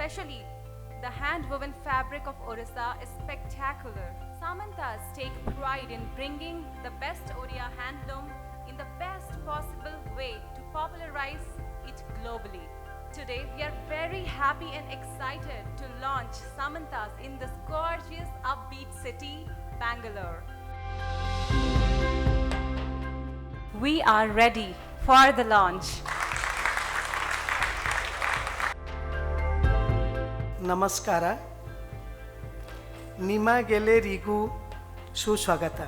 Especially the hand-woven fabric of Orissa is spectacular. Samantas take pride in bringing the best Oriya handloom in the best possible way to popularize it globally. Today, we are very happy and excited to launch Samantas in this gorgeous, upbeat city, Bangalore. We are ready for the launch. ನಮಸ್ಕಾರ ನಿಮಗೆಲ್ಲರಿಗೂ ಸುಸ್ವಾಗತ.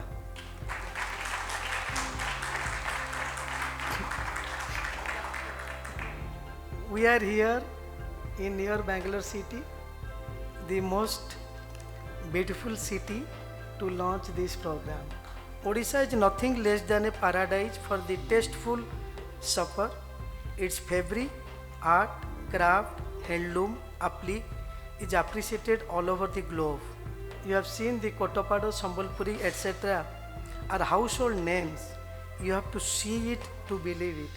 We are here in near Bangalore city, the most beautiful city, to launch this program. Odisha is nothing less than a paradise for the tasteful shopper. Its fabric, art, craft, handloom, applique is appreciated all over the globe. You have seen the Kotapado, Sambalpuri, etc. are household names. You have to see it to believe it.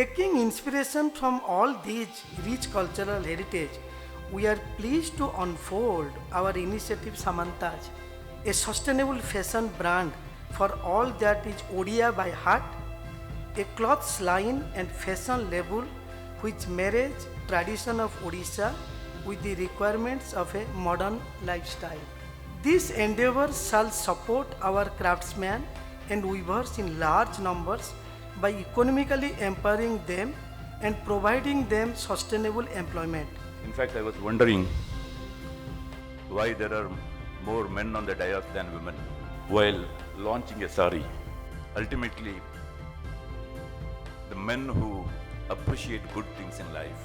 Taking inspiration from all these rich cultural heritage, we are pleased to unfold our initiative Samantas, a sustainable fashion brand for all that is Odia by heart, a clothes line and fashion label which marries tradition of Odisha with the requirements of a modern lifestyle. This endeavor shall support our craftsmen and weavers in large numbers by economically empowering them and providing them sustainable employment. In fact, I was wondering why there are more men on the dais than women while launching a sari. Ultimately, the men who appreciate good things in life.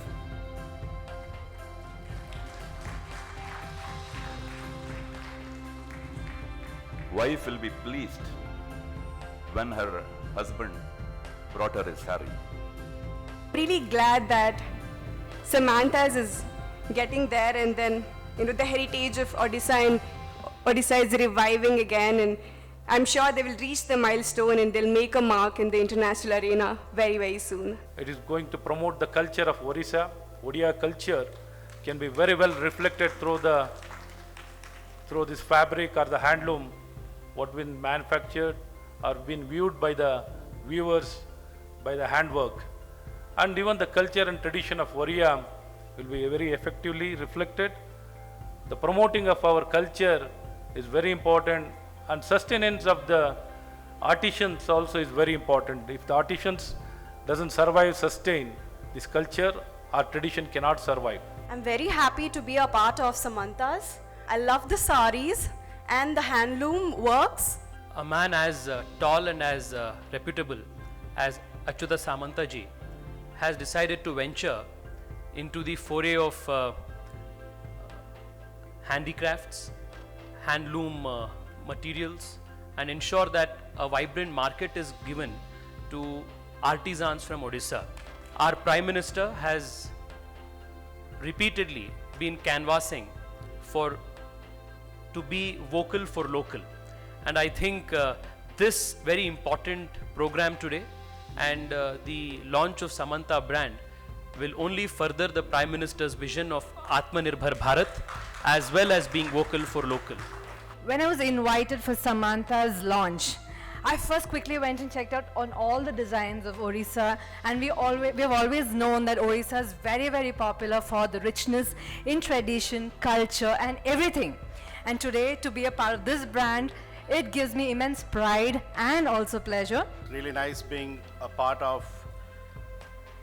Wife will be pleased when her husband brought her a sari. Really glad that Samantas is getting there, and then the heritage of Odisha and Odisha is reviving again, and I'm sure they will reach the milestone and they'll make a mark in the international arena very, very soon. It is going to promote the culture of Orissa. Odia culture can be very well reflected through this fabric or the handloom, what been manufactured or been viewed by the viewers, by the handwork. And even the culture and tradition of Oriya will be very effectively reflected. The promoting of our culture is very important, and sustenance of the artisans also is very important. If the artisans doesn't sustain this culture, our tradition cannot survive. I'm very happy to be a part of Samantas. I love the saris and the handloom works. A man as tall and as reputable as Achyuta Samantaji has decided to venture into the foray of handicrafts, handloom materials, and ensure that a vibrant market is given to artisans from Odisha. Our Prime Minister has repeatedly been canvassing to be vocal for local, and I think this very important program today and the launch of Samanta brand will only further the Prime Minister's vision of Atmanirbhar Bharat as well as being vocal for local. When I was invited for Samanta's launch, I first quickly went and checked out on all the designs of Orissa, and we have always known that Orissa is very, very popular for the richness in tradition, culture and everything. And today, to be a part of this brand, it gives me immense pride and also pleasure. Really nice being a part of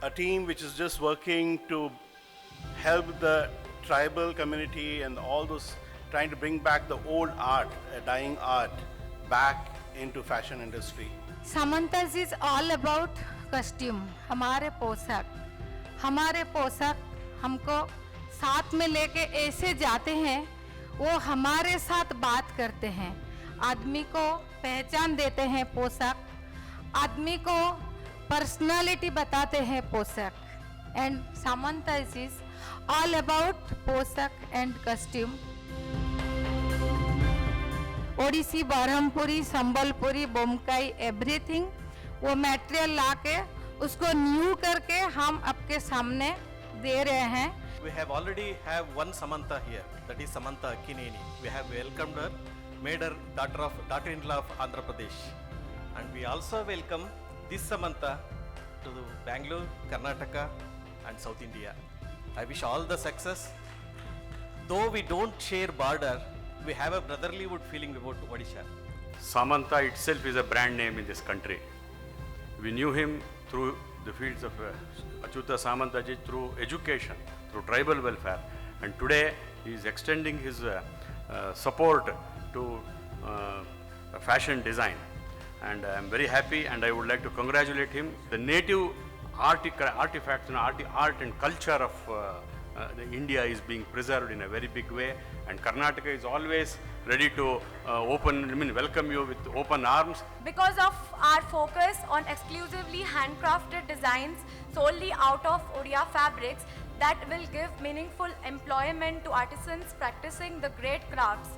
a team which is just working to help the tribal community and all those, trying to bring back the old art, dying art, back into fashion industry. Samantas is all about costume, हमारे पोशाक हमको साथ में लेके ऐसे जाते हैं, वो हमारे साथ बात करते हैं, आदमी को पहचान देते हैं पोशाक, आदमी को पर्सनालिटी बताते हैं पोशाक. And Samantas is all about posak and costume. Odissi, Berhampuri, Sambalpuri, Bomkai, everything वो मटेरियल लाके उसको न्यू करके हम आपके सामने दे रहे हैं. We have already have one Samantha here, that is Samantha Kineni. We have welcomed her, made her daughter-in-law of Andhra Pradesh, and we also welcome this Samantha to Bangalore, Karnataka, and South India. I wish all the success. Though we don't share border, we have a brotherlyhood feeling about Odisha. Samantha itself is a brand name in this country. We knew him through the fields of Achyuta Samantaji, through education, through tribal welfare, and today he is extending his support to fashion design, and I am very happy, and I would like to congratulate him. The native artifacts and art and culture of India is being preserved in a very big way, and Karnataka is always ready to welcome you with open arms. Because of our focus on exclusively handcrafted designs solely out of Odia fabrics that will give meaningful employment to artisans practicing the great crafts.